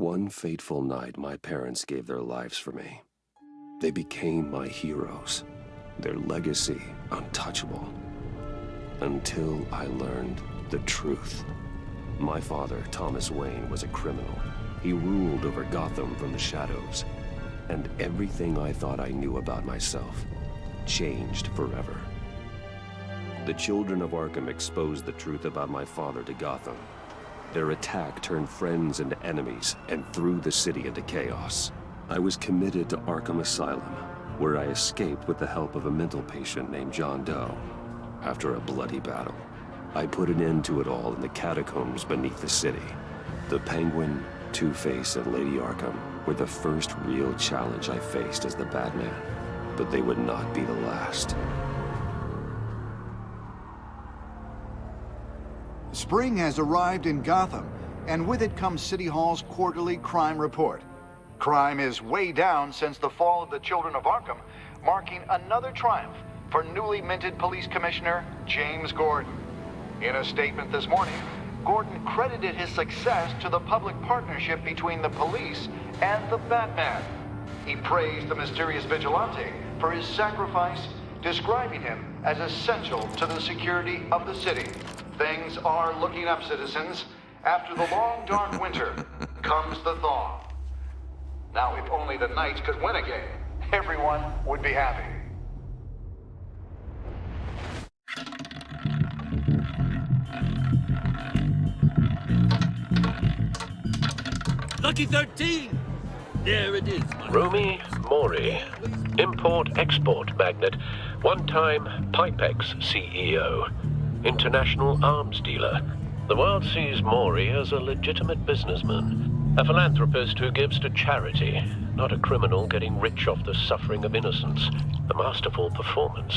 One fateful night, my parents gave their lives for me. They became my heroes, their legacy untouchable. Until I learned the truth. My father, Thomas Wayne, was a criminal. He ruled over Gotham from the shadows. And everything I thought I knew about myself changed forever. The children of Arkham exposed the truth about my father to Gotham. Their attack turned friends into enemies and threw the city into chaos. I was committed to Arkham Asylum, where I escaped with the help of a mental patient named John Doe. After a bloody battle, I put an end to it all in the catacombs beneath the city. The Penguin, Two-Face, and Lady Arkham were the first real challenge I faced as the Batman, but they would not be the last. Spring has arrived in Gotham, and with it comes City Hall's quarterly crime report. Crime is way down since the fall of the Children of Arkham, marking another triumph for newly minted Police Commissioner James Gordon. In a statement this morning, Gordon credited his success to the public partnership between the police and the Batman. He praised the mysterious vigilante for his sacrifice, describing him as essential to the security of the city. Things are looking up, citizens. After the long, dark winter comes the thaw. Now, if only the Knights could win again, everyone would be happy. Lucky 13! There it is. Romy Mori, import-export magnate, one-time Pipex CEO, international arms dealer. The world sees Mori as a legitimate businessman. A philanthropist who gives to charity, not a criminal getting rich off the suffering of innocence. A masterful performance.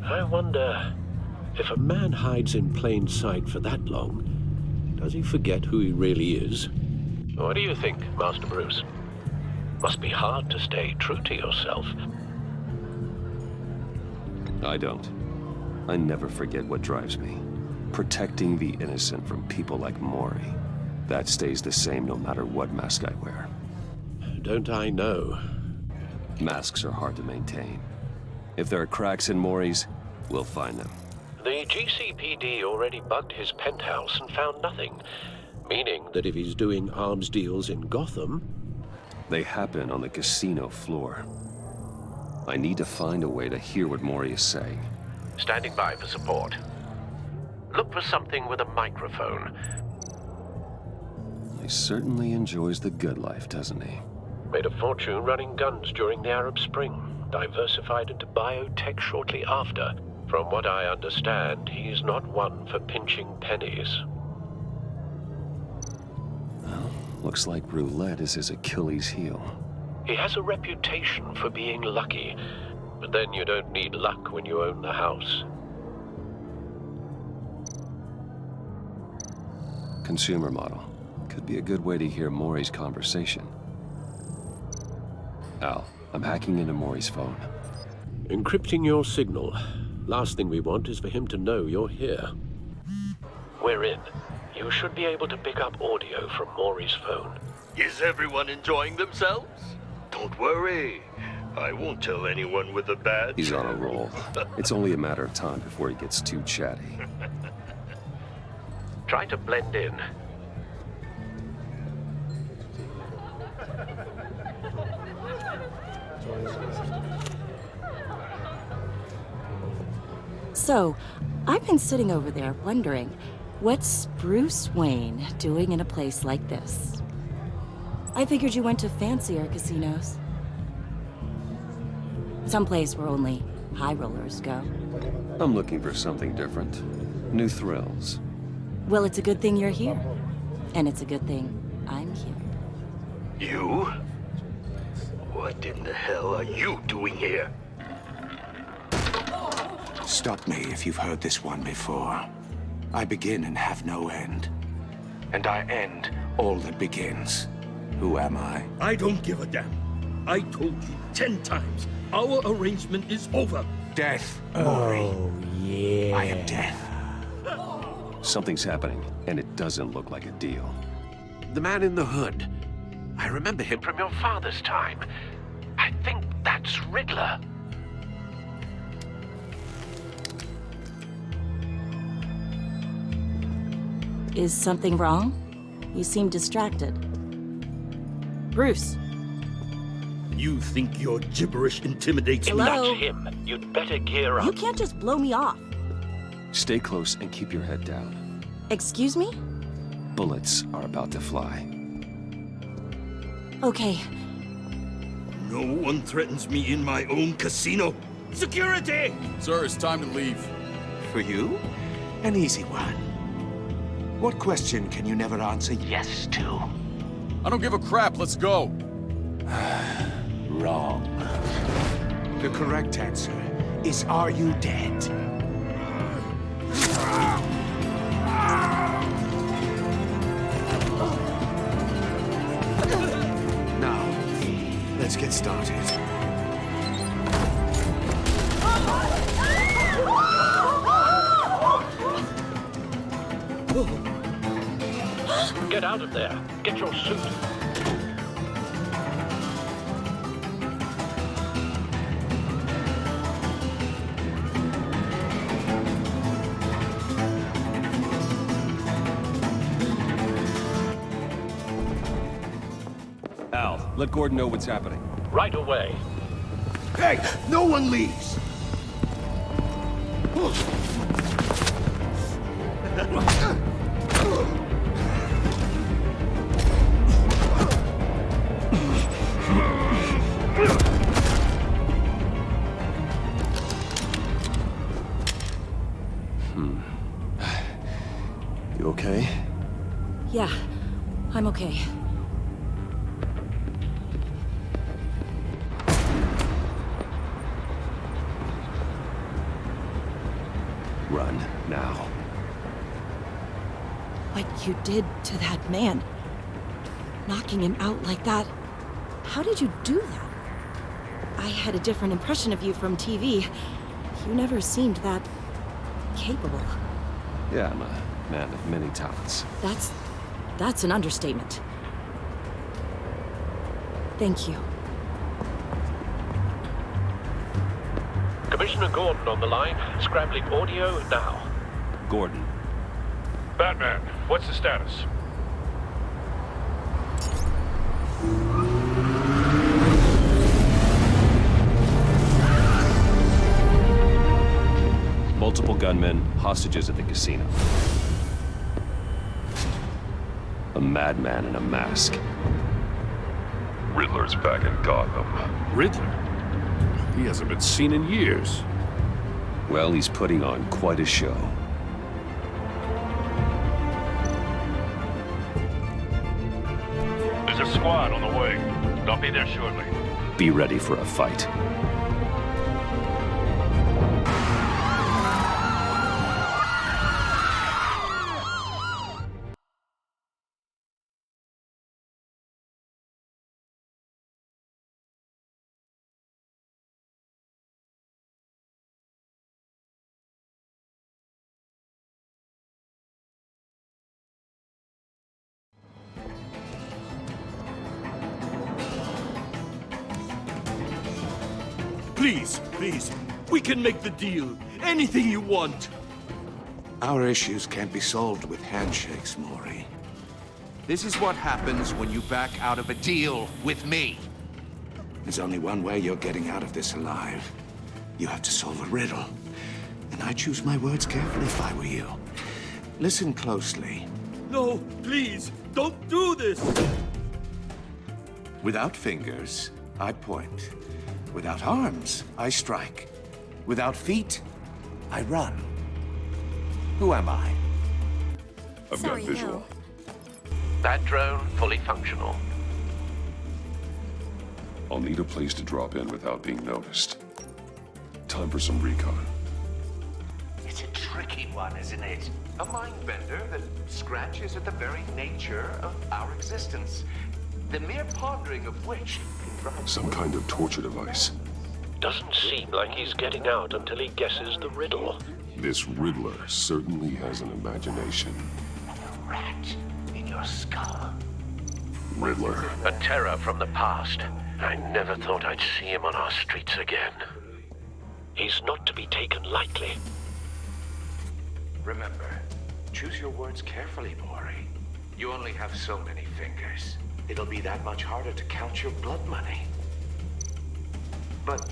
I wonder, if a man hides in plain sight for that long, does he forget who he really is? What do you think, Master Bruce? Must be hard to stay true to yourself. I don't. I never forget what drives me. Protecting the innocent from people like Mori. That stays the same no matter what mask I wear. Don't I know? Masks are hard to maintain. If there are cracks in Mori's, we'll find them. The GCPD already bugged his penthouse and found nothing. Meaning that if he's doing arms deals in Gotham... They happen on the casino floor. I need to find a way to hear what Mori is saying. Standing by for support. Look for something with a microphone. He certainly enjoys the good life, doesn't he? Made a fortune running guns during the Arab Spring. Diversified into biotech shortly after. From what I understand, he's not one for pinching pennies. Well, looks like roulette is his Achilles heel. He has a reputation for being lucky, but then you don't need luck when you own the house. Consumer model. Could be a good way to hear Mori's conversation. Al, I'm hacking into Mori's phone. Encrypting your signal. Last thing we want is for him to know you're here. We're in. You should be able to pick up audio from Mori's phone. Is everyone enjoying themselves? Don't worry. I won't tell anyone with a badge. He's on a roll. It's only a matter of time before he gets too chatty. Try to blend in. So, I've been sitting over there wondering, what's Bruce Wayne doing in a place like this? I figured you went to fancier casinos. Someplace where only high rollers go. I'm looking for something different. New thrills. Well, it's a good thing you're here. And it's a good thing I'm here. You? What in the hell are you doing here? Stop me if you've heard this one before. I begin and have no end. And I end all that begins. Who am I? I don't give a damn. I told you 10 times. Our arrangement is over. Death, Mori. Oh, yeah. I am death. Something's happening, and it doesn't look like a deal. The man in the hood. I remember him from your father's time. I think that's Riddler. Is something wrong? You seem distracted. Bruce. You think your gibberish intimidates me? Hello? That's him. You'd better gear up. You can't just blow me off. Stay close and keep your head down. Excuse me? Bullets are about to fly. Okay. No one threatens me in my own casino. Security! Sir, it's time to leave. For you? An easy one. What question can you never answer yes to? I don't give a crap, let's go. Wrong. The correct answer is, are you dead? Now, let's get started. Get out of there. Get your suit. Al, let Gordon know what's happening. Right away. Hey, no one leaves! You okay? Yeah, I'm okay. Run, now. What you did to that man, knocking him out like that, how did you do that? I had a different impression of you from TV. You never seemed that capable. Yeah, I'm a man of many talents. That's an understatement. Thank you. Commissioner Gordon on the line. Scrambling audio now. Gordon. Batman, what's the status? Multiple gunmen, hostages at the casino. A madman in a mask. Riddler's back in Gotham. Riddler? He hasn't been seen in years. Well, he's putting on quite a show. There's a squad on the way. They'll be there shortly. Be ready for a fight. Please, please, we can make the deal. Anything you want. Our issues can't be solved with handshakes, Maury. This is what happens when you back out of a deal with me. There's only one way you're getting out of this alive. You have to solve a riddle. And I choose my words carefully if I were you. Listen closely. No, please, don't do this! Without fingers, I point. Without arms, I strike. Without feet, I run. Who am I? I've got visual. That drone fully functional. I'll need a place to drop in without being noticed. Time for some recon. It's a tricky one, isn't it? A mind bender that scratches at the very nature of our existence. The mere pondering of which can drive... Some kind of torture device. Doesn't seem like he's getting out until he guesses the riddle. This Riddler certainly has an imagination. rat in your skull. Riddler. A terror from the past. I never thought I'd see him on our streets again. He's not to be taken lightly. Remember, choose your words carefully, Maury. You only have so many fingers. It'll be that much harder to count your blood money. But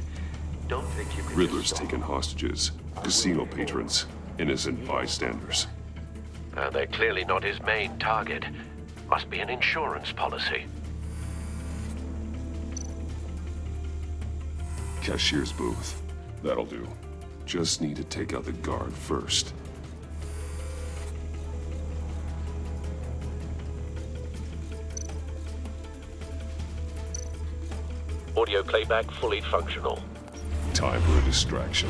don't think you can Riddler's just taken hostages, casino patrons, innocent bystanders. They're clearly not his main target. Must be an insurance policy. Cashier's booth. That'll do. Just need to take out the guard first. Audio playback fully functional. Time for a distraction.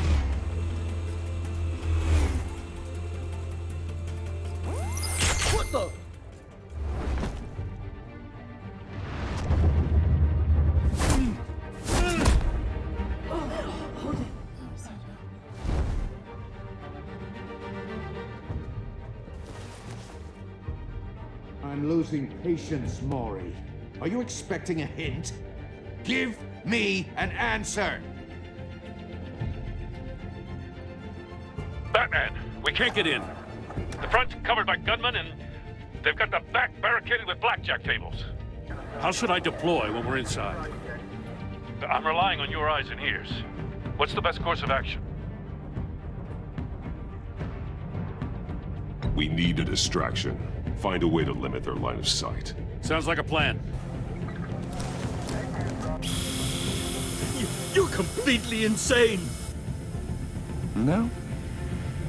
What the? I'm losing patience, Maury. Are you expecting a hint? Give me an answer! Batman, we can't get in. The front's covered by gunmen, and they've got the back barricaded with blackjack tables. How should I deploy when we're inside? I'm relying on your eyes and ears. What's the best course of action? We need a distraction. Find a way to limit their line of sight. Sounds like a plan. You're completely insane! No,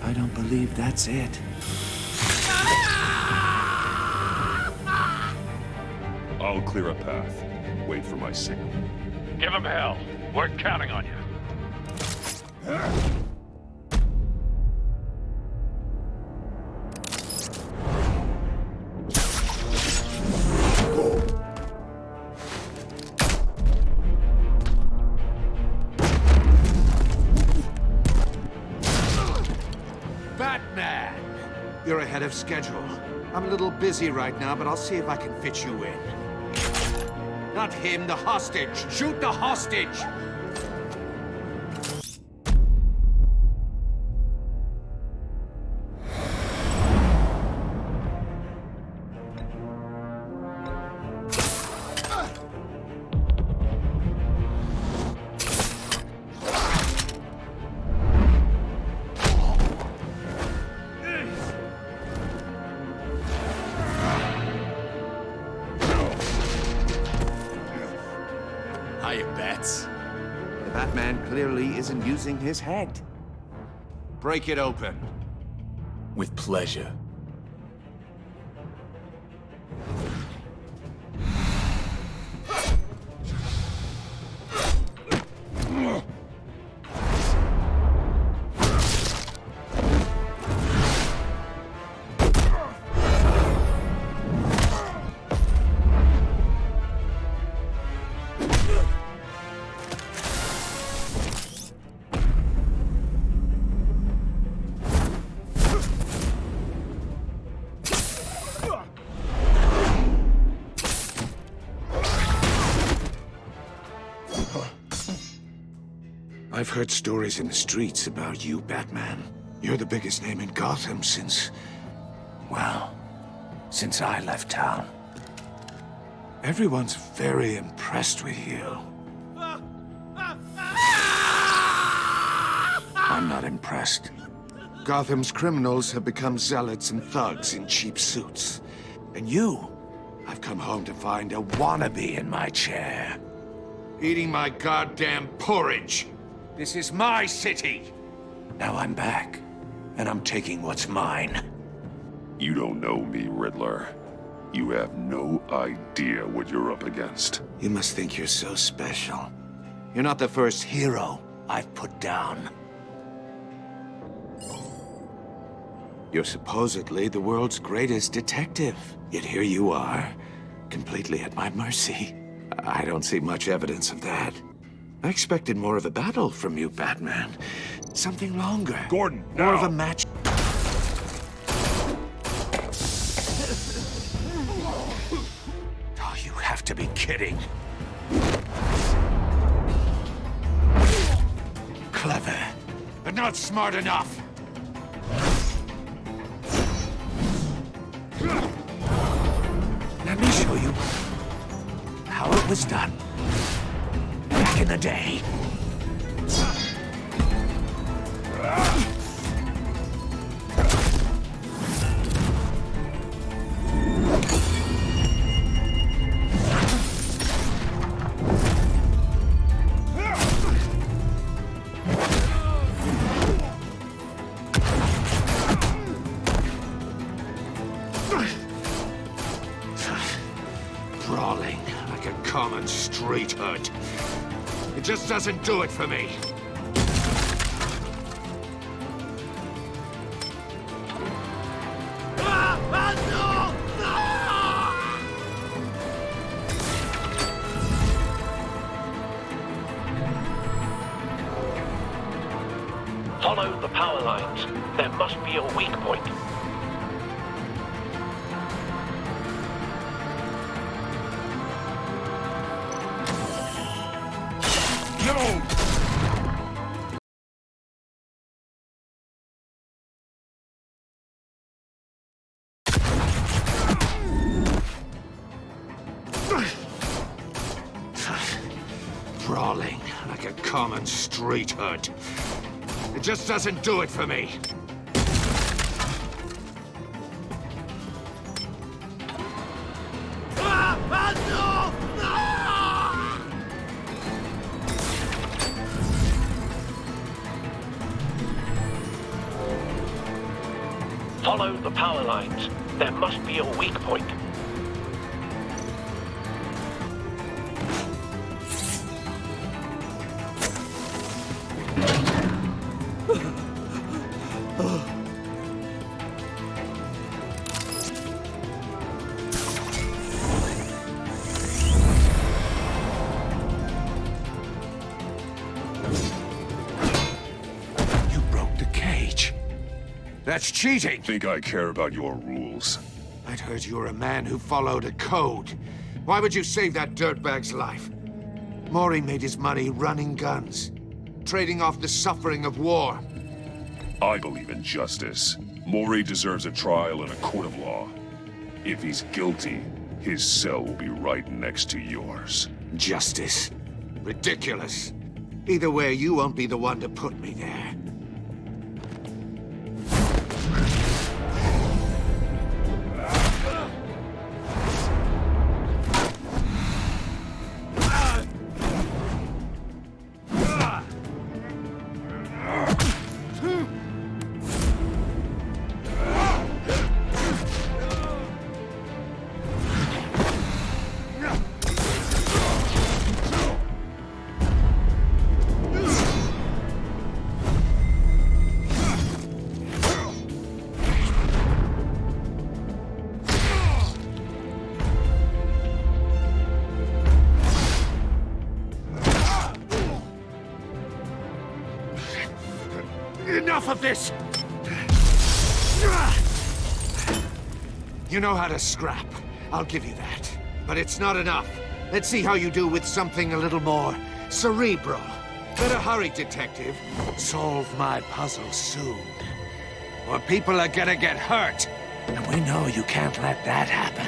I don't believe that's it. I'll clear a path. Wait for my signal. Give them hell. We're counting on you. Batman! You're ahead of schedule. I'm a little busy right now, but I'll see if I can fit you in. Not him, the hostage! Shoot the hostage! Hiya, Bats. The Batman clearly isn't using his head. Break it open. With pleasure. I've heard stories in the streets about you, Batman. You're the biggest name in Gotham since... well, since I left town. Everyone's very impressed with you. I'm not impressed. Gotham's criminals have become zealots and thugs in cheap suits. And you, I've come home to find a wannabe in my chair. Eating my goddamn porridge. This is my city. Now I'm back, and I'm taking what's mine. You don't know me, Riddler. You have no idea what you're up against. You must think you're so special. You're not the first hero I've put down. You're supposedly the world's greatest detective. Yet here you are, completely at my mercy. I don't see much evidence of that. I expected more of a battle from you, Batman. Something longer. Gordon, More now! of a match. All you to be kidding. Clever, but not smart enough. Let me show you how it was done back in the day. Brawling like a common street hood. It just doesn't do it for me. Follow the power lines. There must be a weak point. No! Brawling like a common street hood. It just doesn't do it for me. Follow the power lines. There must be a weak point. You broke the cage. That's cheating. Think I care about your rules? I'd heard you were a man who followed a code. Why would you save that dirtbag's life? Mori made his money running guns, trading off the suffering of war. I believe in justice. Mori deserves a trial in a court of law. If he's guilty, his cell will be right next to yours. Justice. Ridiculous. Either way, you won't be the one to put me there. Enough of this! You know how to scrap. I'll give you that. But it's not enough. Let's see how you do with something a little more cerebral. Better hurry, detective. Solve my puzzle soon. Or people are gonna get hurt. And we know you can't let that happen.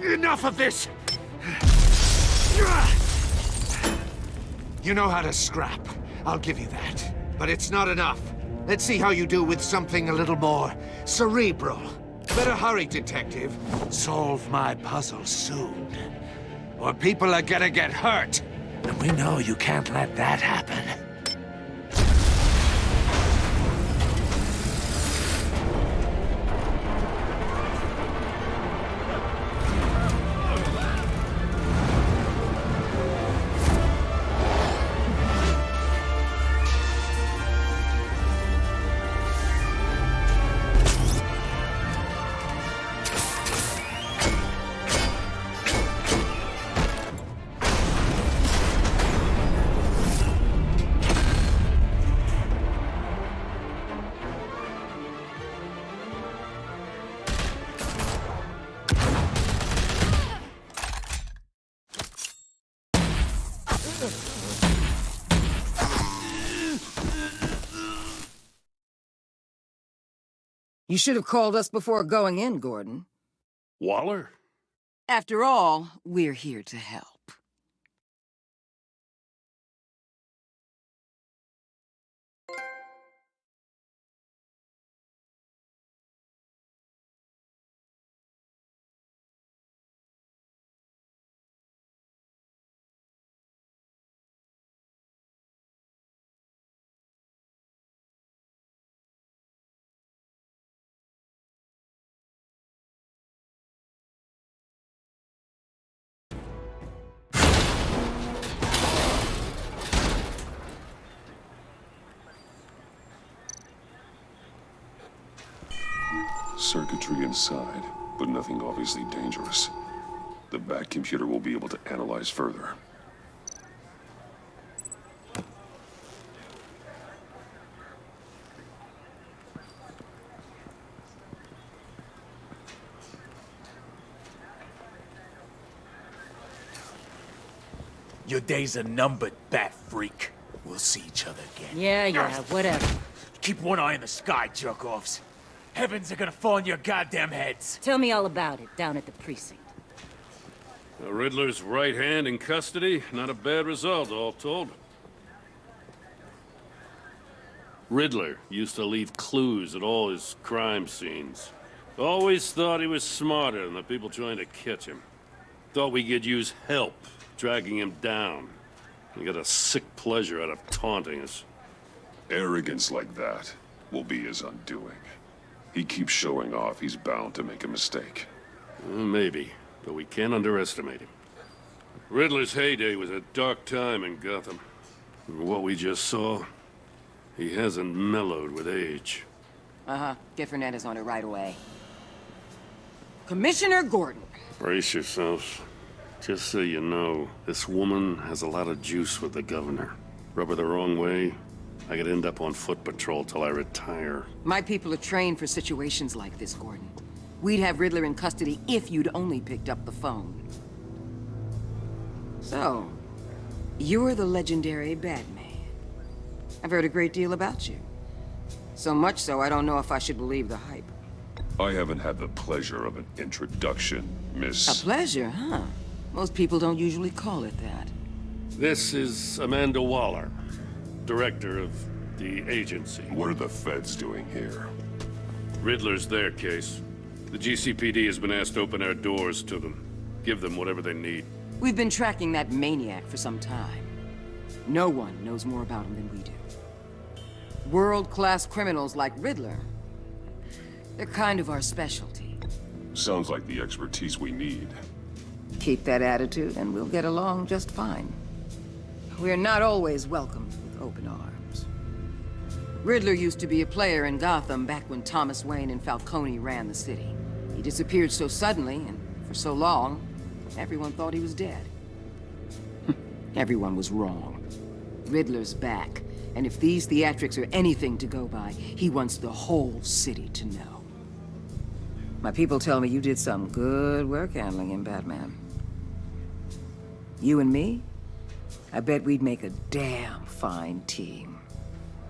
Enough of this! You know how to scrap. I'll give you that. But it's not enough. Let's see how you do with something a little more cerebral. Better hurry, detective. Solve my puzzle soon. Or people are gonna get hurt. And we know you can't let that happen. You should have called us before going in, Gordon. Waller? After all, we're here to help. Circuitry inside, but nothing obviously dangerous. The back computer will be able to analyze further. Your days are numbered, bat freak. We'll see each other again. Yeah, whatever. Keep one eye in the sky, jerk-offs. Heavens are gonna fall on your goddamn heads. Tell me all about it down at the precinct. The Riddler's right hand in custody? Not a bad result, all told. Riddler used to leave clues at all his crime scenes. Always thought he was smarter than the people trying to catch him. Thought we could use help dragging him down. He got a sick pleasure out of taunting us. Arrogance like that will be his undoing. He keeps showing off, he's bound to make a mistake. Maybe, but we can't underestimate him. Riddler's heyday was a dark time in Gotham. What we just saw, he hasn't mellowed with age. Uh-huh. Get Fernandez on it right away. Commissioner Gordon. Brace yourselves. Just so you know, this woman has a lot of juice with the governor. Rub her the wrong way, I could end up on foot patrol till I retire. My people are trained for situations like this, Gordon. We'd have Riddler in custody if you'd only picked up the phone. So, you're the legendary Batman. I've heard a great deal about you. So much so, I don't know if I should believe the hype. I haven't had the pleasure of an introduction, Miss... A pleasure, huh? Most people don't usually call it that. This is Amanda Waller, director of the agency. What are the feds doing here? Riddler's their case. The GCPD has been asked to open our doors to them. Give them whatever they need. We've been tracking that maniac for some time. No one knows more about him than we do. World-class criminals like Riddler. They're kind of our specialty. Sounds like the expertise we need. Keep that attitude and we'll get along just fine. We're not always welcomed with open arms. Riddler used to be a player in Gotham back when Thomas Wayne and Falcone ran the city. He disappeared so suddenly and for so long, everyone thought he was dead. Everyone was wrong. Riddler's back, and if these theatrics are anything to go by, he wants the whole city to know. My people tell me you did some good work handling him, Batman. You and me? I bet we'd make a damn fine team.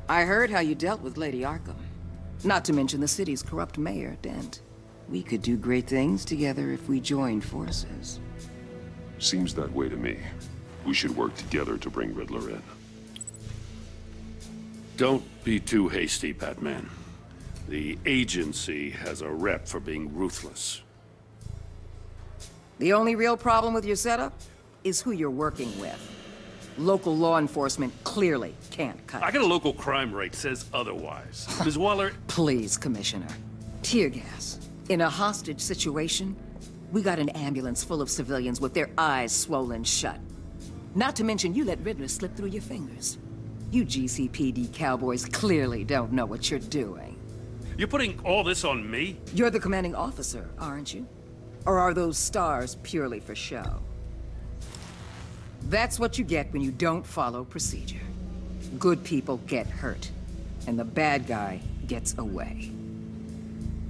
I heard how you dealt with Lady Arkham. Not to mention the city's corrupt mayor, Dent. We could do great things together if we joined forces. Seems that way to me. We should work together to bring Riddler in. Don't be too hasty, Batman. The agency has a rep for being ruthless. The only real problem with your setup is who you're working with. Local law enforcement clearly can't cut it. I got a local crime rate says otherwise. Ms. Waller... Please, Commissioner. Tear gas. In a hostage situation, we got an ambulance full of civilians with their eyes swollen shut. Not to mention you let Riddler slip through your fingers. You GCPD cowboys clearly don't know what you're doing. You're putting all this on me? You're the commanding officer, aren't you? Or are those stars purely for show? That's what you get when you don't follow procedure. Good people get hurt, and the bad guy gets away.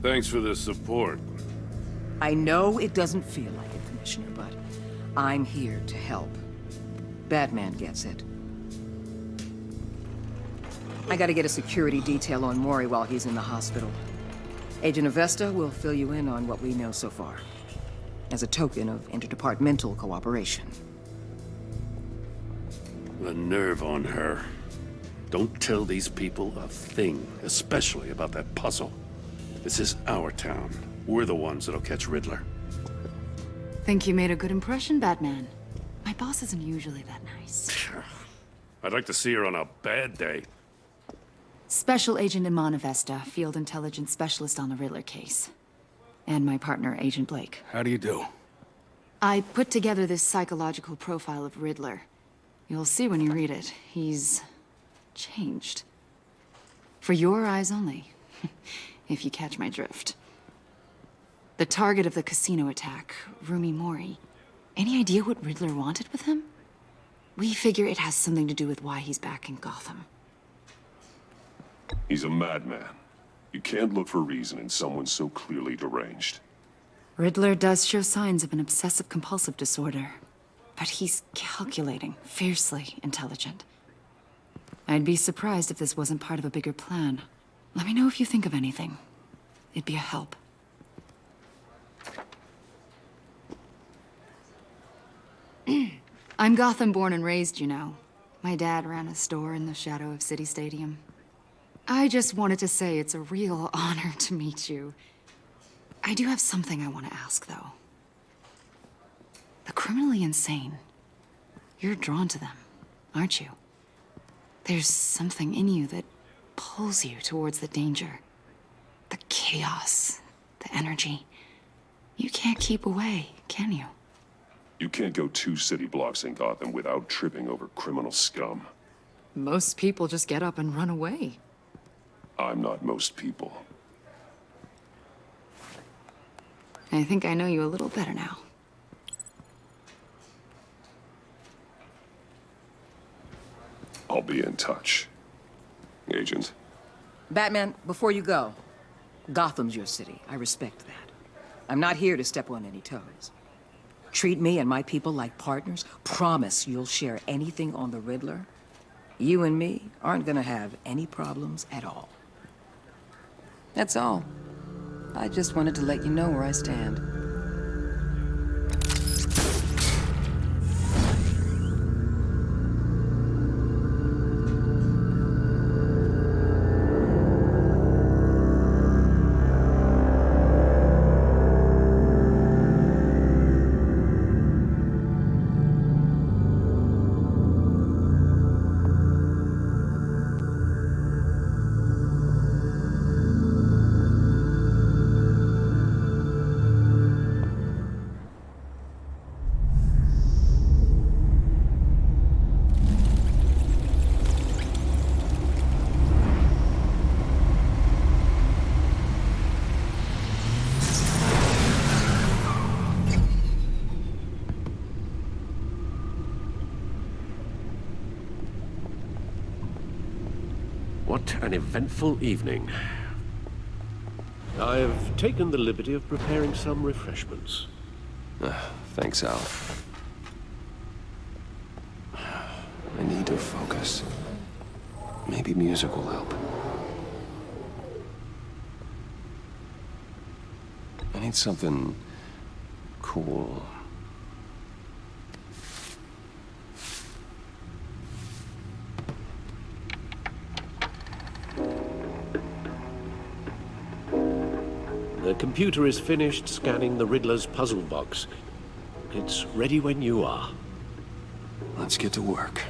Thanks for the support. I know it doesn't feel like it, Commissioner, but I'm here to help. Batman gets it. I gotta get a security detail on Mori while he's in the hospital. Agent Avesta will fill you in on what we know so far, as a token of interdepartmental cooperation. The nerve on her. Don't tell these people a thing, especially about that puzzle. This is our town. We're the ones that'll catch Riddler. Think you made a good impression, Batman. My boss isn't usually that nice. I'd like to see her on a bad day. Special Agent Iman Avesta, Field Intelligence Specialist on the Riddler case. And my partner, Agent Blake. How do you do? I put together this psychological profile of Riddler. You'll see when you read it. He's changed. For your eyes only, if you catch my drift. The target of the casino attack, Rumi Mori. Any idea what Riddler wanted with him? We figure it has something to do with why he's back in Gotham. He's a madman. You can't look for reason in someone so clearly deranged. Riddler does show signs of an obsessive-compulsive disorder, but he's calculating, fiercely intelligent. I'd be surprised if this wasn't part of a bigger plan. Let me know if you think of anything. It'd be a help. I'm Gotham born and raised, you know. My dad ran a store in the shadow of City Stadium. I just wanted to say it's a real honor to meet you. I do have something I want to ask, though. The criminally insane. You're drawn to them, aren't you? There's something in you that pulls you towards the danger. The chaos, the energy. You can't keep away, can you? You can't go 2 city blocks in Gotham without tripping over criminal scum. Most people just get up and run away. I'm not most people. I think I know you a little better now. I'll be in touch. Agent. Batman, before you go, Gotham's your city. I respect that. I'm not here to step on any toes. Treat me and my people like partners. Promise you'll share anything on the Riddler. You and me aren't gonna have any problems at all. That's all. I just wanted to let you know where I stand. What an eventful evening. I've taken the liberty of preparing some refreshments. Thanks, Al. I need to focus. Maybe music will help. I need something cool. The computer is finished scanning the Riddler's puzzle box. It's ready when you are. Let's get to work.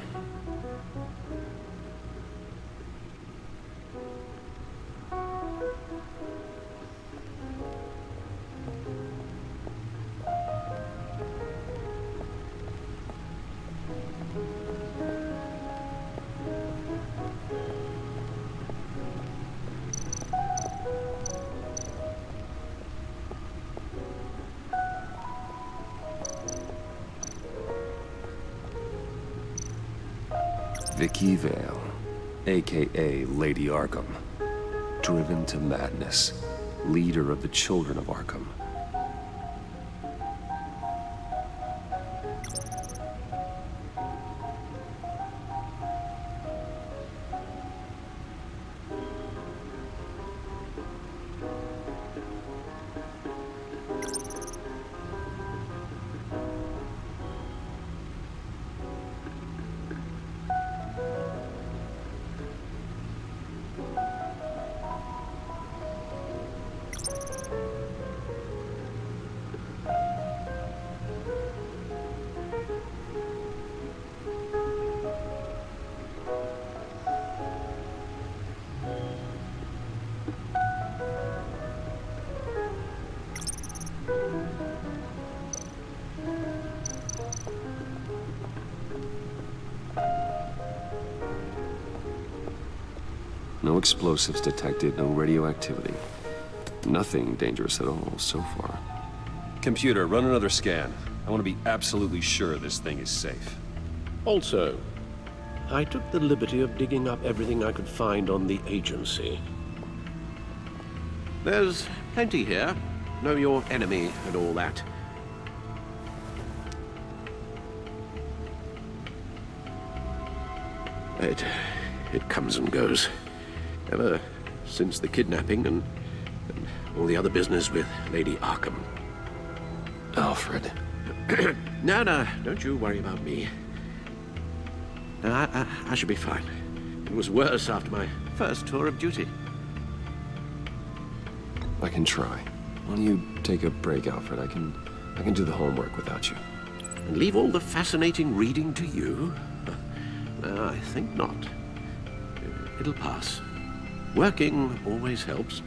Vicky Vale, a.k.a. Lady Arkham. Driven to madness. Leader of the Children of Arkham. No explosives detected, no radioactivity. Nothing dangerous at all so far. Computer, run another scan. I want to be absolutely sure this thing is safe. Also, I took the liberty of digging up everything I could find on the agency. There's plenty here. Know your enemy and all that. It comes and goes. Ever since the kidnapping and all the other business with Lady Arkham. Alfred. No, don't you worry about me. No, I should be fine. It was worse after my first tour of duty. I can try. Why don't you take a break, Alfred? I can do the homework without you. And leave all the fascinating reading to you? No, I think not. It'll pass. Working always helps.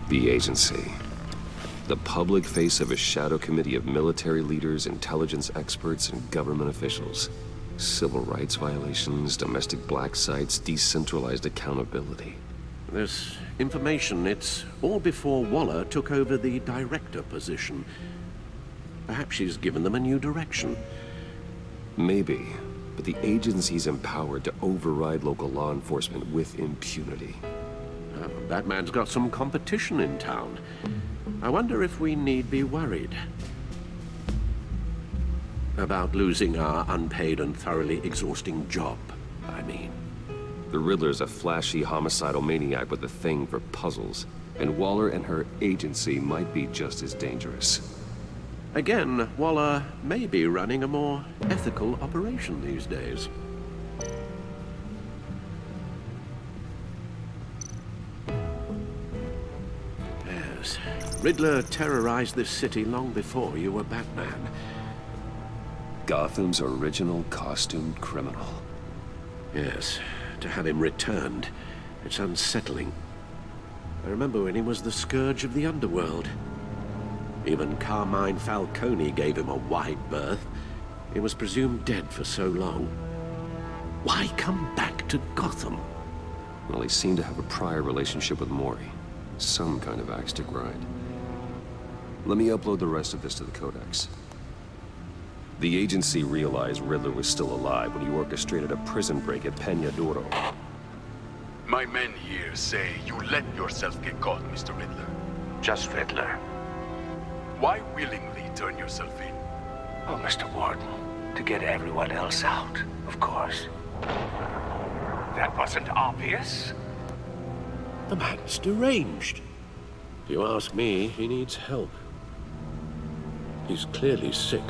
The agency. The public face of a shadow committee of military leaders, intelligence experts, and government officials. Civil rights violations, domestic black sites, decentralized accountability. This information, it's all before Waller took over the director position. Perhaps she's given them a new direction. Maybe, but the agency's empowered to override local law enforcement with impunity. That man's got some competition in town. I wonder if we need be worried about losing our unpaid and thoroughly exhausting job, I mean. The Riddler's a flashy homicidal maniac with a thing for puzzles, and Waller and her agency might be just as dangerous. Again, Waller may be running a more ethical operation these days. Riddler terrorized this city long before you were Batman. Gotham's original costumed criminal. Yes, to have him returned, it's unsettling. I remember when he was the scourge of the underworld. Even Carmine Falcone gave him a wide berth. He was presumed dead for so long. Why come back to Gotham? Well, he seemed to have a prior relationship with Mori. Some kind of axe to grind. Let me upload the rest of this to the Codex. The agency realized Riddler was still alive when he orchestrated a prison break at Peñadoro. My men here say you let yourself get caught, Mr. Riddler. Just Riddler. Why willingly turn yourself in? Oh, Mr. Warden, to get everyone else out, of course. That wasn't obvious. The man's deranged. If you ask me, he needs help. He's clearly sick.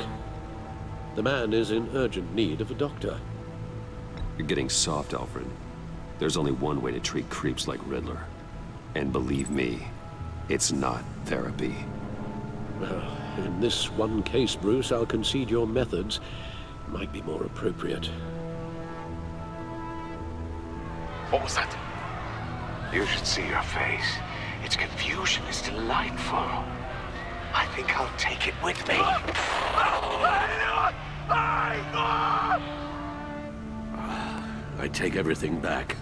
The man is in urgent need of a doctor. You're getting soft, Alfred. There's only one way to treat creeps like Riddler. And believe me, it's not therapy. Well, in this one case, Bruce, I'll concede your methods might be more appropriate. What was that? You should see your face. Its confusion is delightful. I think I'll take it with me. I take everything back.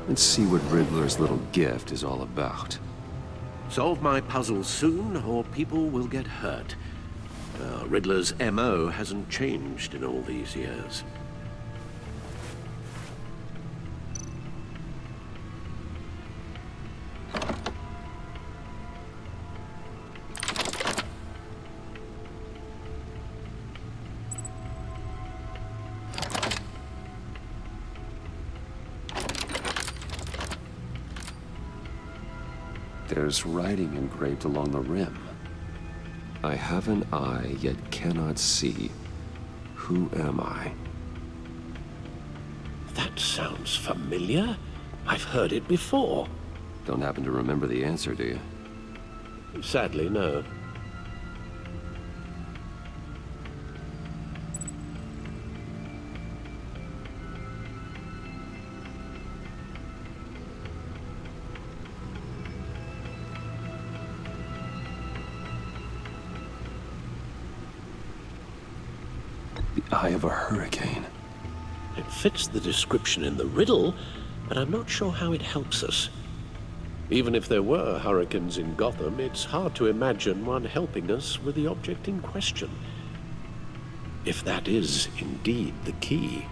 Let's see what Riddler's little gift is all about. Solve my puzzle soon, or people will get hurt. Riddler's MO hasn't changed in all these years. There's writing engraved along the rim. I have an eye, yet cannot see. Who am I? That sounds familiar. I've heard it before. Don't happen to remember the answer, do you? Sadly, no. The eye of a hurricane. It fits the description in the riddle, but I'm not sure how it helps us. Even if there were hurricanes in Gotham, it's hard to imagine one helping us with the object in question. If that is indeed the key.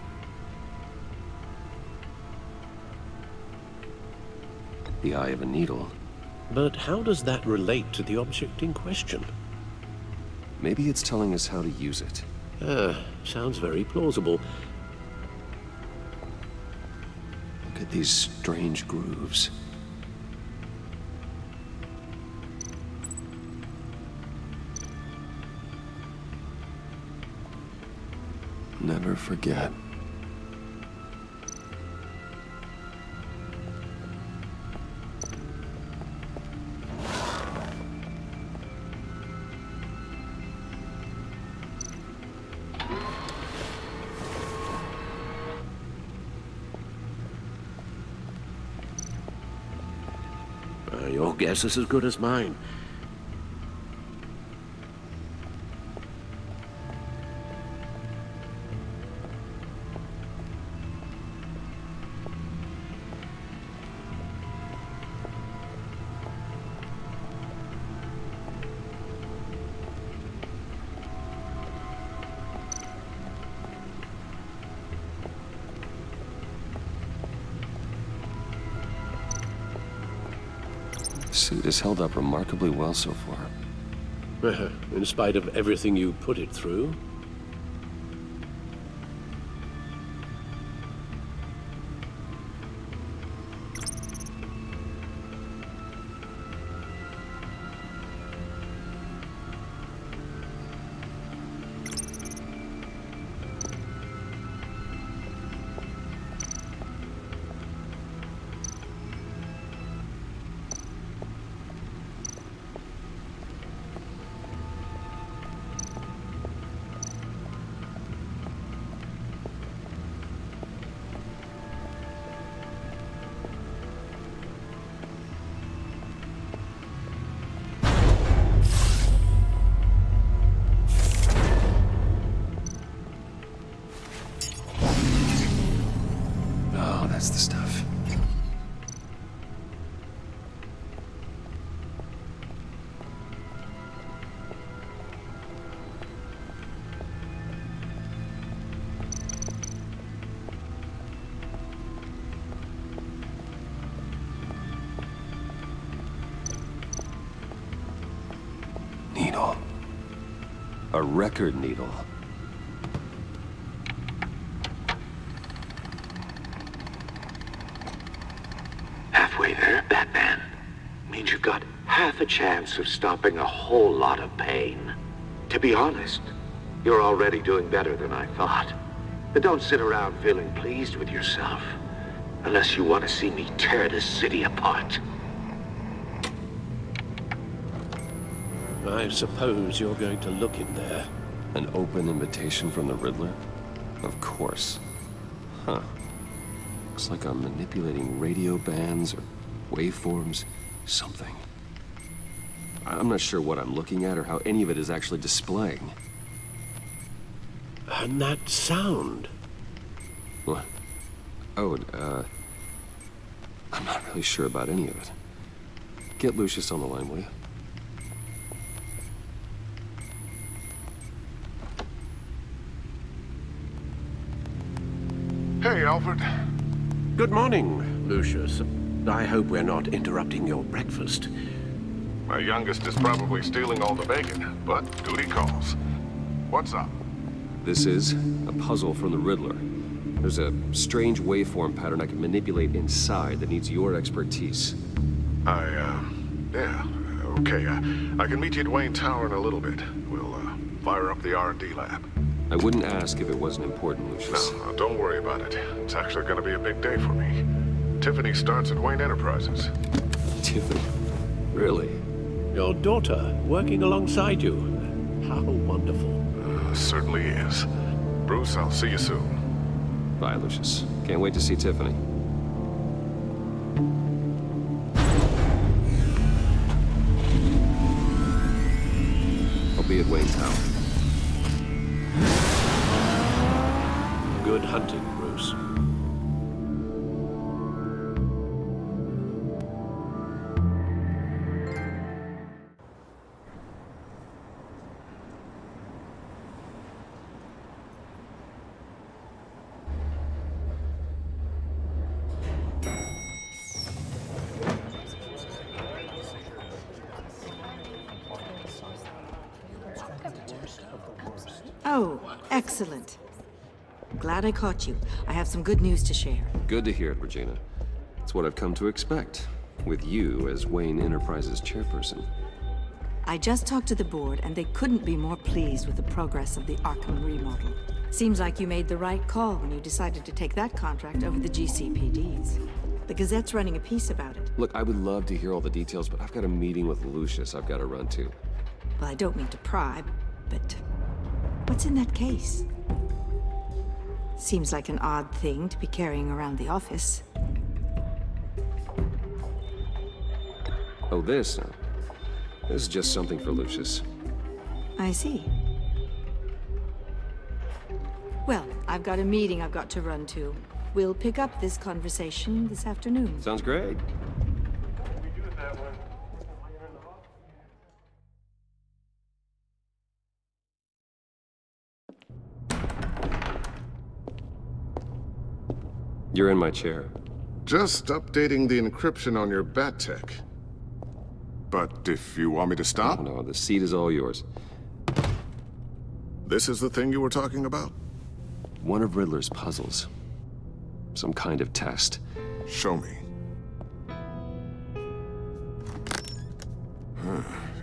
The eye of a needle. But how does that relate to the object in question? Maybe it's telling us how to use it. Sounds very plausible. Look at these strange grooves. Never forget. Your guess is as good as mine. Suit has held up remarkably well so far. In spite of everything you put it through. That's the stuff. Needle. A record needle. Halfway there, Batman. Means you've got half a chance of stopping a whole lot of pain. To be honest, you're already doing better than I thought. But don't sit around feeling pleased with yourself. Unless you want to see me tear this city apart. I suppose you're going to look in there. An open invitation from the Riddler? Of course. Huh. Looks like I'm manipulating radio bands or waveforms, something. I'm not sure what I'm looking at or how any of it is actually displaying. And that sound. What? Oh, I'm not really sure about any of it. Get Lucius on the line, will you? Hey, Alfred. Good morning, Lucius. I hope we're not interrupting your breakfast. My youngest is probably stealing all the bacon, but duty calls. What's up? This is a puzzle from the Riddler. There's a strange waveform pattern I can manipulate inside that needs your expertise. Yeah, okay. I can meet you at Wayne Tower in a little bit. We'll, fire up the R&D lab. I wouldn't ask if it wasn't important, Lucius. No, don't worry about it. It's actually gonna be a big day for me. Tiffany starts at Wayne Enterprises. Tiffany? Really? Your daughter, working alongside you. How wonderful. Certainly is. Bruce, I'll see you soon. Bye, Lucius. Can't wait to see Tiffany. I'll be at Wayne Tower. Good hunting, Bruce. Oh, excellent. Glad I caught you. I have some good news to share. Good to hear it, Regina. It's what I've come to expect, with you as Wayne Enterprises chairperson. I just talked to the board, and they couldn't be more pleased with the progress of the Arkham remodel. Seems like you made the right call when you decided to take that contract over the GCPD's. The Gazette's running a piece about it. Look, I would love to hear all the details, but I've got a meeting with Lucius I've got to run to. Well, I don't mean to pry, but what's in that case? Seems like an odd thing to be carrying around the office. Oh, this? No. This is just something for Lucius. I see. Well, I've got a meeting I've got to run to. We'll pick up this conversation this afternoon. Sounds great. You're in my chair. Just updating the encryption on your bat tech. But if you want me to stop? No, the seat is all yours. This is the thing you were talking about? One of Riddler's puzzles. Some kind of test. Show me.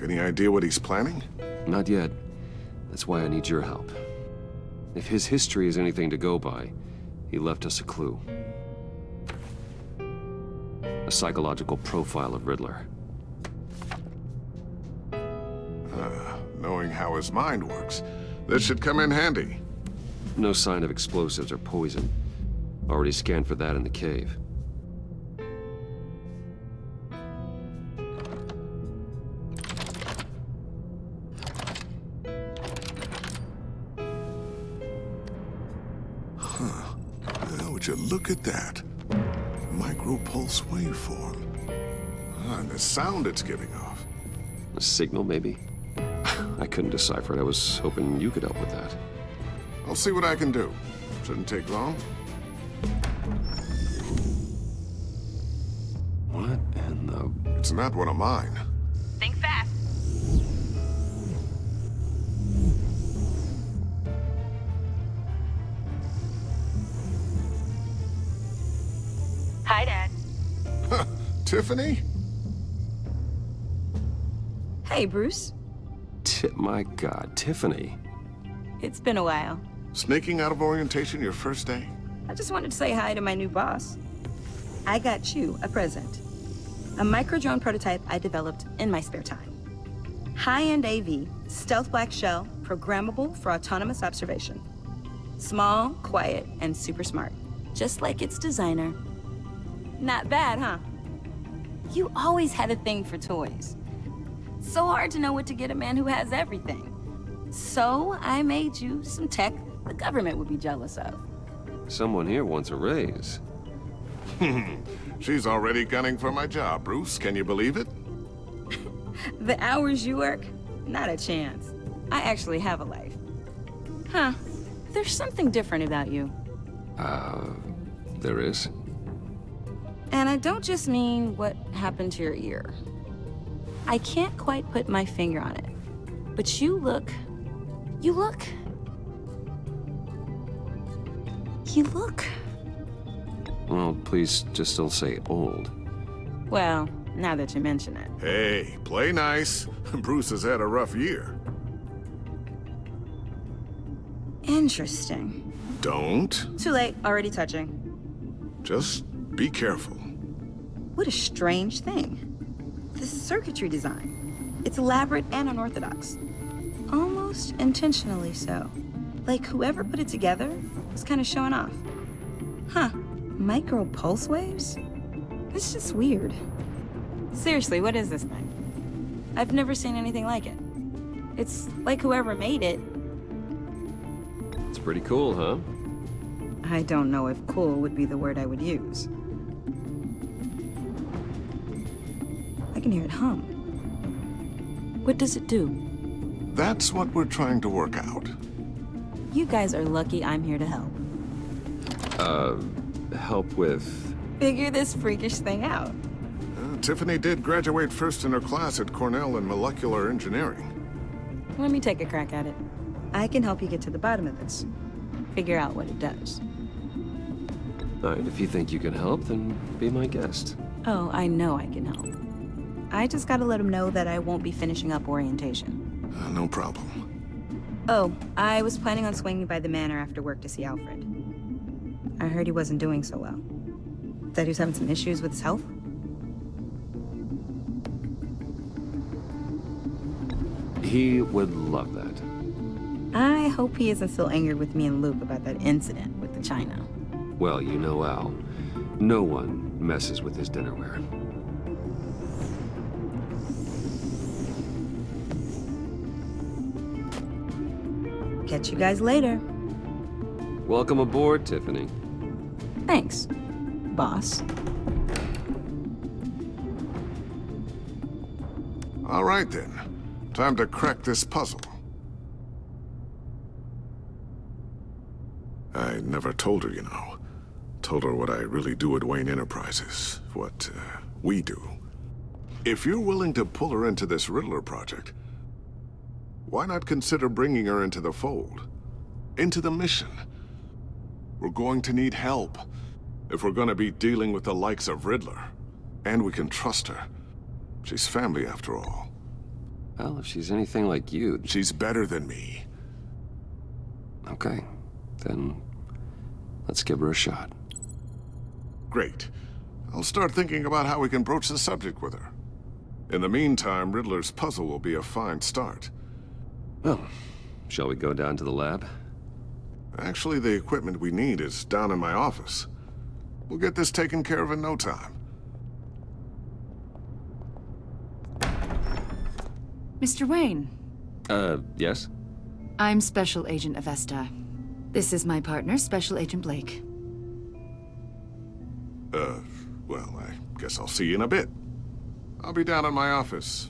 Any idea what he's planning? Not yet. That's why I need your help. If his history is anything to go by, he left us a clue. A psychological profile of Riddler. Knowing how his mind works, this should come in handy. No sign of explosives or poison. Already scanned for that in the cave. Would you look at that? Micropulse waveform. And the sound it's giving off. A signal, maybe? I couldn't decipher it. I was hoping you could help with that. I'll see what I can do. Shouldn't take long. What in the... It's not one of mine. Think fast. Hi, Dad. Tiffany? Hey, Bruce. My God, Tiffany. It's been a while. Sneaking out of orientation your first day? I just wanted to say hi to my new boss. I got you a present. A micro-drone prototype I developed in my spare time. High-end AV, stealth black shell, programmable for autonomous observation. Small, quiet, and super smart. Just like its designer. Not bad, huh? You always had a thing for toys. So hard to know what to get a man who has everything. So I made you some tech the government would be jealous of. Someone here wants a raise. She's already gunning for my job, Bruce. Can you believe it? The hours you work? Not a chance. I actually have a life. Huh. There's something different about you. There is? And I don't just mean what happened to your ear. I can't quite put my finger on it. But you look... Well, please just don't say old. Well, now that you mention it. Hey, play nice. Bruce has had a rough year. Interesting. Don't. Too late, already touching. Just be careful. What a strange thing. The circuitry design. It's elaborate and unorthodox. Almost intentionally so. Like whoever put it together was kind of showing off. Huh. Micro pulse waves? That's just weird. Seriously, what is this thing? I've never seen anything like it. It's like whoever made it. It's pretty cool, huh? I don't know if cool would be the word I would use. I can hear it hum. What does it do? That's what we're trying to work out. You guys are lucky I'm here to help. Help with... Figure this freakish thing out. Tiffany did graduate first in her class at Cornell in molecular engineering. Let me take a crack at it. I can help you get to the bottom of this. Figure out what it does. All right, if you think you can help, then be my guest. Oh, I know I can help. I just gotta let him know that I won't be finishing up orientation. No problem. Oh, I was planning on swinging by the manor after work to see Alfred. I heard he wasn't doing so well. That he was having some issues with his health? He would love that. I hope he isn't still angered with me and Luke about that incident with the china. Well, you know Al. No one messes with his dinnerware. Catch you guys later. Welcome aboard, Tiffany. Thanks, boss. All right, then. Time to crack this puzzle. I never told her, you know. Told her what I really do at Wayne Enterprises. What, we do. If you're willing to pull her into this Riddler project, why not consider bringing her into the fold? Into the mission? We're going to need help if we're going to be dealing with the likes of Riddler. And we can trust her. She's family, after all. Well, if she's anything like you... She's better than me. Okay. Then let's give her a shot. Great. I'll start thinking about how we can broach the subject with her. In the meantime, Riddler's puzzle will be a fine start. Well, shall we go down to the lab? Actually, the equipment we need is down in my office. We'll get this taken care of in no time. Mr. Wayne. Yes? I'm Special Agent Avesta. This is my partner, Special Agent Blake. Well, I guess I'll see you in a bit. I'll be down in my office.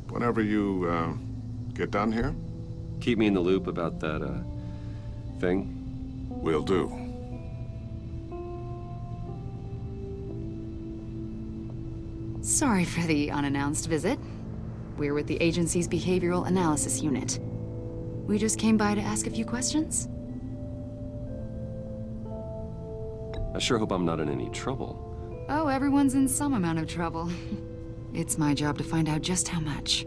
Whenever you, get done here? Keep me in the loop about that, thing. Will do. Sorry for the unannounced visit. We're with the agency's Behavioral Analysis Unit. We just came by to ask a few questions. I sure hope I'm not in any trouble. Oh, everyone's in some amount of trouble. It's my job to find out just how much.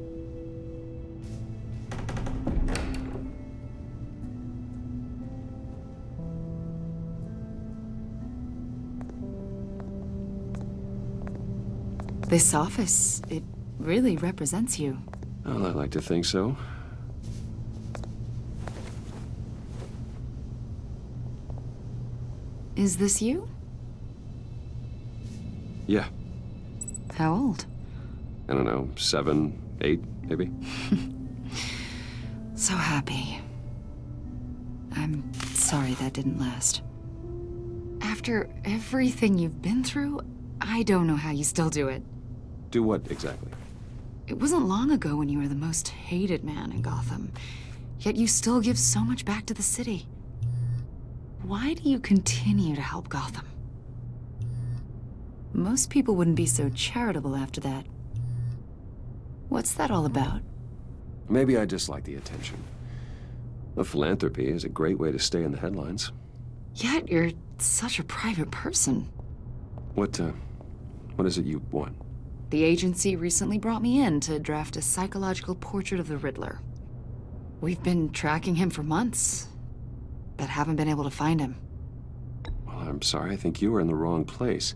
This office, it really represents you. Well, I like to think so. Is this you? Yeah. How old? I don't know, 7, 8, maybe? So happy. I'm sorry that didn't last. After everything you've been through, I don't know how you still do it. Do what exactly? It wasn't long ago when you were the most hated man in Gotham, yet you still give so much back to the city. Why do you continue to help Gotham? Most people wouldn't be so charitable after that. What's that all about? Maybe I just like the attention. A philanthropy is a great way to stay in the headlines. Yet you're such a private person. What is it you want? The agency recently brought me in to draft a psychological portrait of the Riddler. We've been tracking him for months, but haven't been able to find him. Well, I'm sorry, I think you were in the wrong place.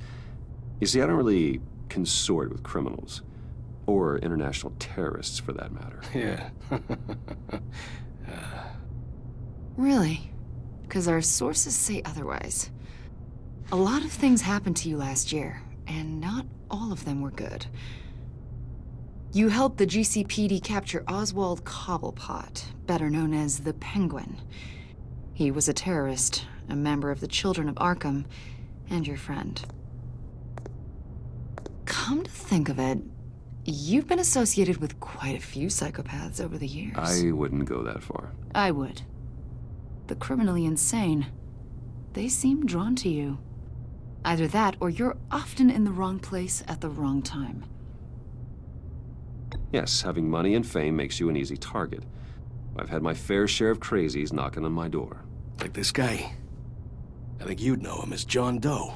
You see, I don't really consort with criminals. Or international terrorists, for that matter. Yeah. Really? Because our sources say otherwise. A lot of things happened to you last year, and not all of them were good. You helped the GCPD capture Oswald Cobblepot, better known as the Penguin. He was a terrorist, a member of the Children of Arkham, and your friend. Come to think of it, you've been associated with quite a few psychopaths over the years. I wouldn't go that far. I would. The criminally insane. They seem drawn to you. Either that, or you're often in the wrong place at the wrong time. Yes, having money and fame makes you an easy target. I've had my fair share of crazies knocking on my door. Like this guy. I think you'd know him as John Doe.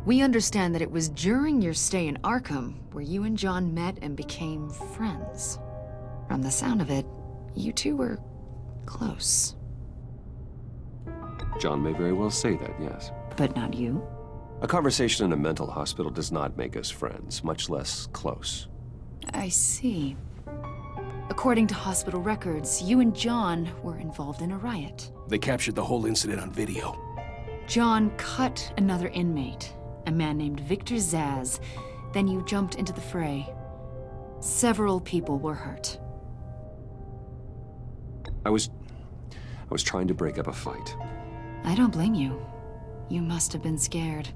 We understand that it was during your stay in Arkham where you and John met and became friends. From the sound of it, you two were close. John may very well say that, yes. But not you? A conversation in a mental hospital does not make us friends, much less close. I see. According to hospital records, you and John were involved in a riot. They captured the whole incident on video. John cut another inmate, a man named Victor Zsasz. Then you jumped into the fray. Several people were hurt. I was trying to break up a fight. I don't blame you. You must have been scared.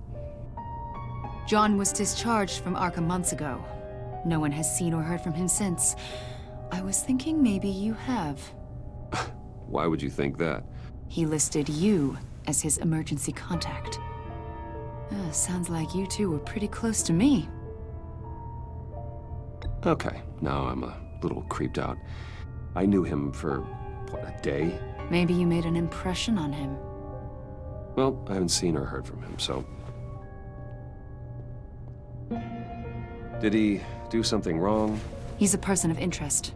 John was discharged from Arkham months ago. No one has seen or heard from him since. I was thinking maybe you have. Why would you think that? He listed you as his emergency contact. Sounds like you two were pretty close to me. Okay, now I'm a little creeped out. I knew him for, what, a day? Maybe you made an impression on him. Well, I haven't seen or heard from him, so... Did he do something wrong? He's a person of interest.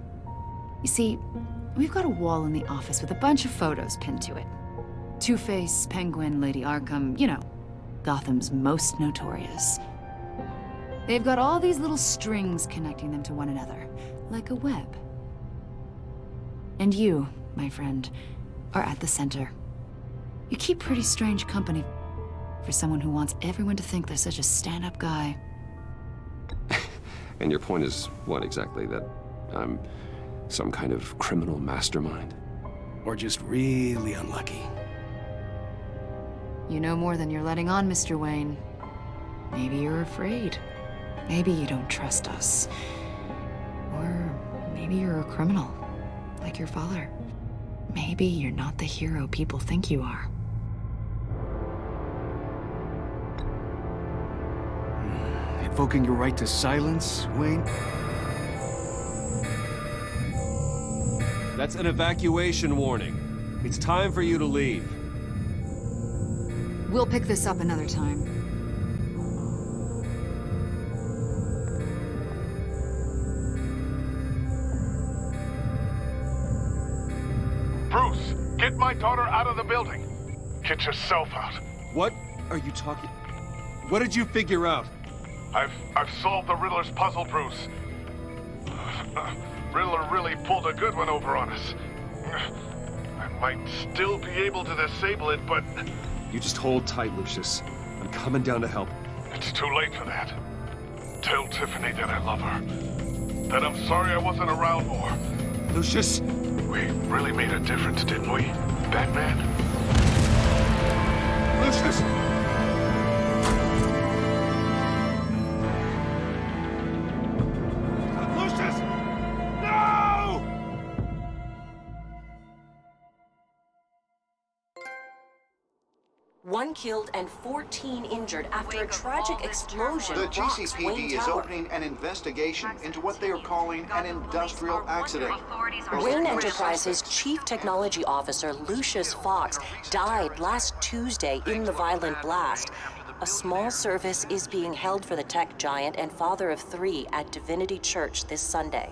You see, we've got a wall in the office with a bunch of photos pinned to it. Two-Face, Penguin, Lady Arkham, you know, Gotham's most notorious. They've got all these little strings connecting them to one another, like a web. And you, my friend, are at the center. You keep pretty strange company for someone who wants everyone to think they're such a stand-up guy. And your point is what exactly? That I'm some kind of criminal mastermind? Or just really unlucky? You know more than you're letting on, Mr. Wayne. Maybe you're afraid. Maybe you don't trust us. Or maybe you're a criminal, like your father. Maybe you're not the hero people think you are. Invoking your right to silence, Wayne? That's an evacuation warning. It's time for you to leave. We'll pick this up another time. Bruce, get my daughter out of the building. Get yourself out. What are you talking... What did you figure out? I've solved the Riddler's puzzle, Bruce. Riddler really pulled a good one over on us. I might still be able to disable it, but... You just hold tight, Lucius. I'm coming down to help. It's too late for that. Tell Tiffany that I love her. That I'm sorry I wasn't around more. Lucius! Lucius! No! One killed and 14 injured after a tragic explosion The rocks Wayne GCPD is Tower. opening an investigation into what they are calling an industrial accident. Wayne Enterprises' Chief Technology Officer, Lucius Fox, died last Tuesday in the violent blast. A small service is being held for the tech giant and father of 3 at Divinity Church this Sunday.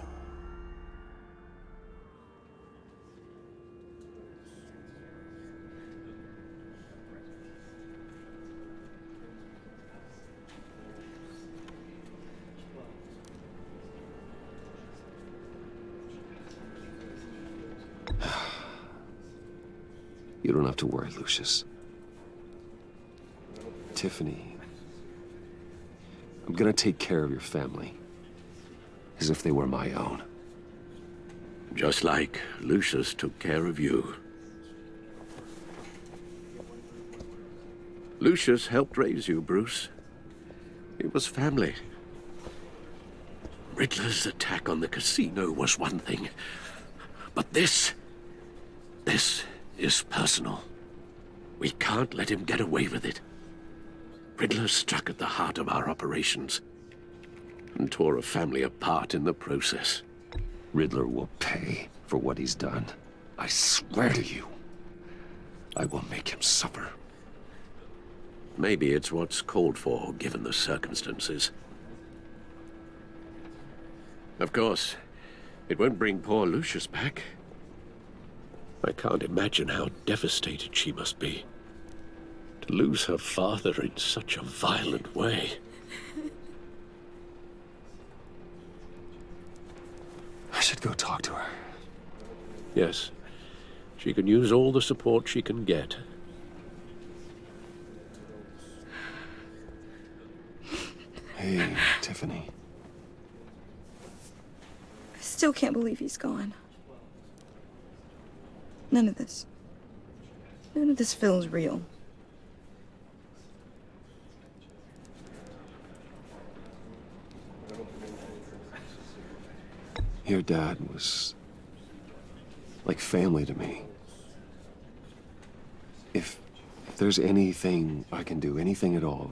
You don't have to worry, Lucius. Tiffany, I'm gonna take care of your family. As if they were my own. Just like Lucius took care of you. Lucius helped raise you, Bruce. It was family. Riddler's attack on the casino was one thing. But this is personal. We can't let him get away with it. Riddler struck at the heart of our operations and tore a family apart in the process. Riddler will pay for what he's done. I swear to you, I will make him suffer. Maybe it's what's called for, given the circumstances. Of course, it won't bring poor Lucius back. I can't imagine how devastated she must be. To lose her father in such a violent way. I should go talk to her. Yes, she can use all the support she can get. Hey, Tiffany. I still can't believe he's gone. None of this feels real. Your dad was like family to me. If there's anything I can do, anything at all,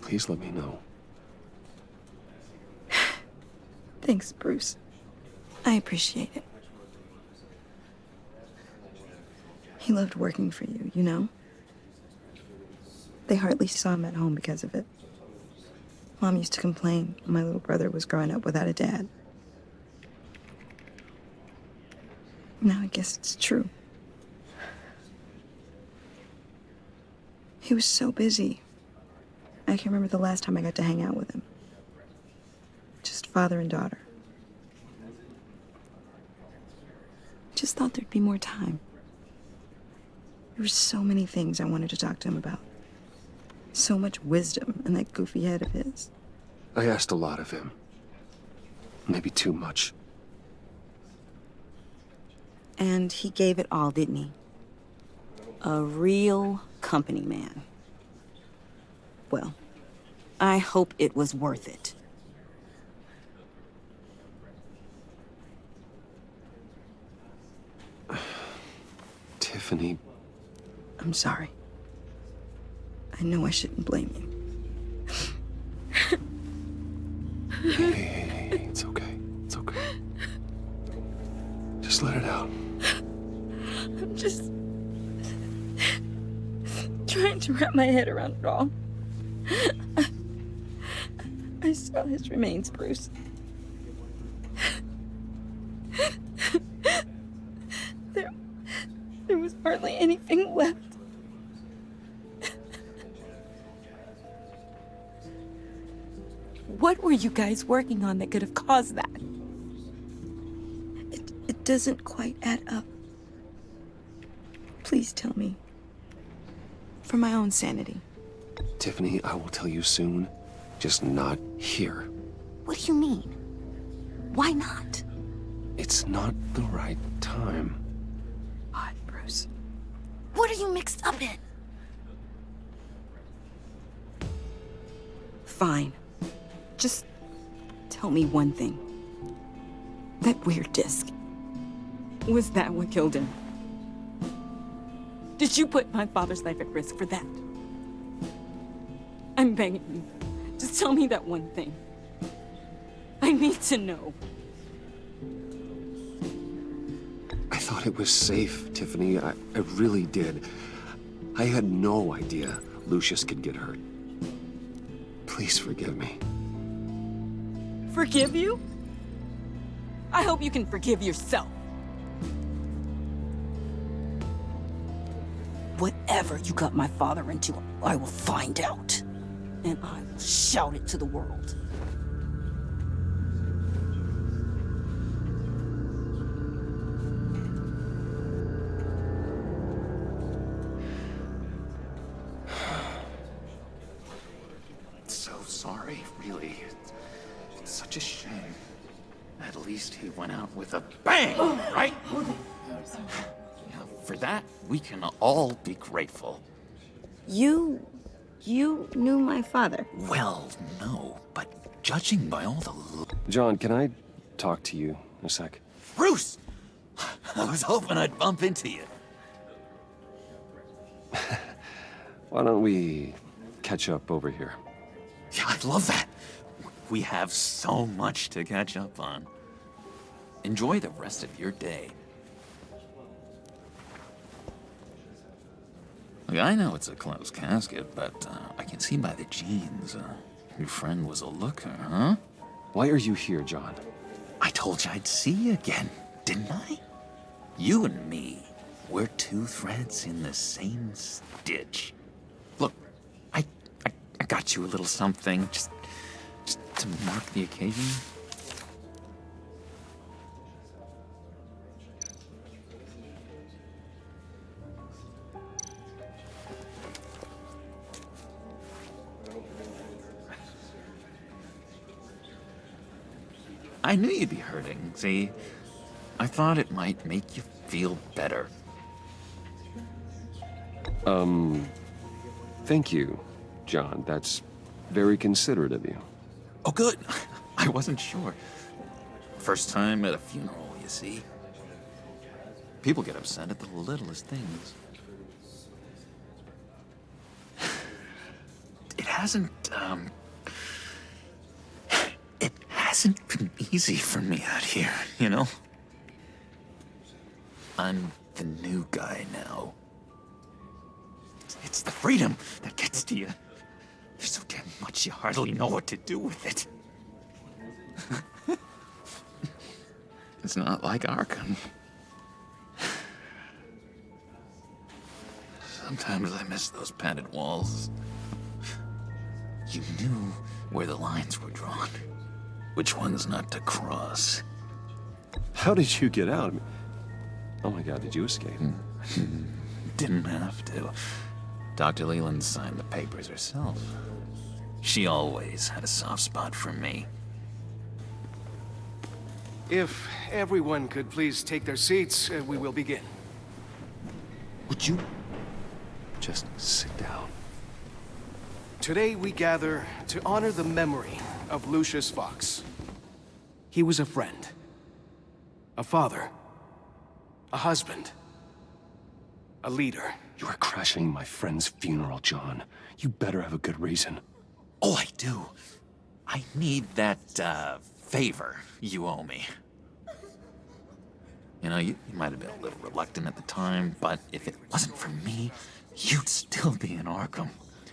please let me know. Thanks, Bruce. I appreciate it. He loved working for you, you know? They hardly saw him at home because of it. Mom used to complain my little brother was growing up without a dad. Now I guess it's true. He was so busy. I can't remember the last time I got to hang out with him. Just father and daughter. Just thought there'd be more time. There were so many things I wanted to talk to him about. So much wisdom in that goofy head of his. I asked a lot of him. Maybe too much. And he gave it all, didn't he? A real company man. Well, I hope it was worth it. Tiffany. I'm sorry. I know I shouldn't blame you. Hey, it's okay. It's okay. Just let it out. I'm just trying to wrap my head around it all. I saw his remains, Bruce. There was hardly anything left. What were you guys working on that could have caused that? It doesn't quite add up. Please tell me. For my own sanity. Tiffany, I will tell you soon. Just not here. What do you mean? Why not? It's not the right time. God, Bruce. What are you mixed up in? fine. Just tell me one thing. That weird disc. Was that what killed him? Did you put my father's life at risk for that? I'm begging you. Just tell me that one thing. I need to know. I thought it was safe, Tiffany. I really did. I had no idea Lucius could get hurt. Please forgive me. Forgive you? I hope you can forgive yourself. Whatever you got my father into, I will find out. And I will shout it to the world. So sorry, really. It's such a shame. At least he went out with a bang, right? Yeah, for that, we can all be grateful. You knew my father? Well, no, but judging by all the... John, can I talk to you a sec? Bruce! I was hoping I'd bump into you. Why don't we catch up over here? Yeah, I'd love that. We have so much to catch up on. Enjoy the rest of your day. Look, I know it's a closed casket, but I can see by the jeans, your friend was a looker, huh? Why are you here, John? I told you I'd see you again, didn't I? You and me, we're two threads in the same stitch. Look, I got you a little something, just to mark the occasion. I knew you'd be hurting, see? I thought it might make you feel better. Thank you, John. That's very considerate of you. Oh, good. I wasn't sure. First time at a funeral, you see. People get upset at the littlest things. It hasn't been easy for me out here, you know? I'm the new guy now. It's the freedom that gets to you. There's so damn much you hardly know what to do with it. It's not like Arkham. Sometimes I miss those padded walls. You knew where the lines were drawn. Which ones not to cross. How did you get out? Oh my God, did you escape? Didn't have to. Dr. Leland signed the papers herself. She always had a soft spot for me. If everyone could please take their seats, we will begin. Would you just sit down? Today we gather to honor the memory of Lucius Fox. He was a friend, a father, a husband, a leader. You are crashing my friend's funeral, John. You better have a good reason. Oh, I do. I need that, favor you owe me. You know, you might have been a little reluctant at the time, but if it wasn't for me, you'd still be in Arkham.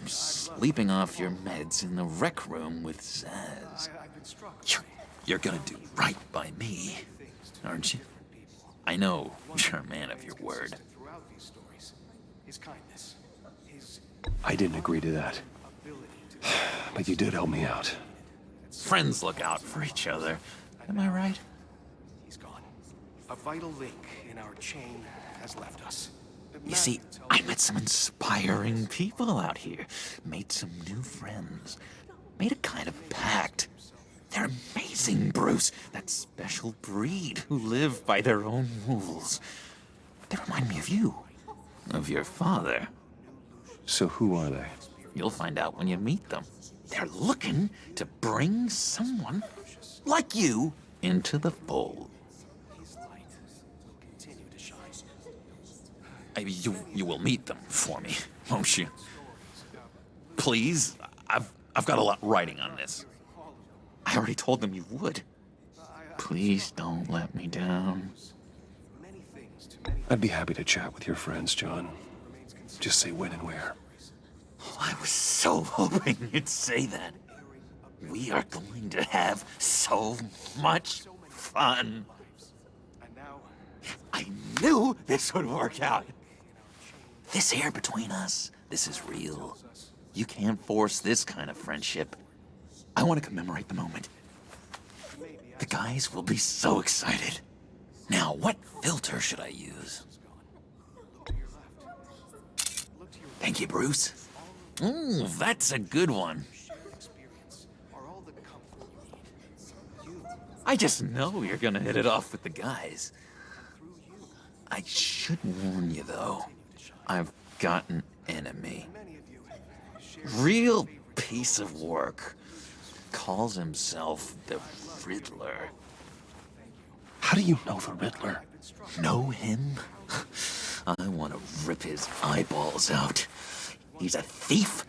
Sleeping off your meds in the rec room with Zaz. You're gonna do right by me, aren't you? I know you're a man of your word. I didn't agree to that. But you did help me out. Friends look out for each other. Am I right? He's gone. A vital link in our chain has left us. You see, I met some inspiring people out here. Made some new friends. Made a kind of pact. They're amazing, Bruce. That special breed who live by their own rules. They remind me of you. Of your father. So who are they? You'll find out when you meet them. They're looking to bring someone like you into the fold. You will meet them for me, won't you? Please? I've got a lot riding on this. I already told them you would. Please don't let me down. I'd be happy to chat with your friends, John. Just say when and where. I was so hoping you'd say that. We are going to have so much fun. I knew this would work out. This air between us, this is real. You can't force this kind of friendship. I want to commemorate the moment. The guys will be so excited. Now, what filter should I use? Thank you, Bruce. Ooh, that's a good one. I just know you're gonna hit it off with the guys. I should warn you, though. I've got an enemy. Real piece of work. Calls himself the Riddler. How do you know the Riddler? Know him? I want to rip his eyeballs out. He's a thief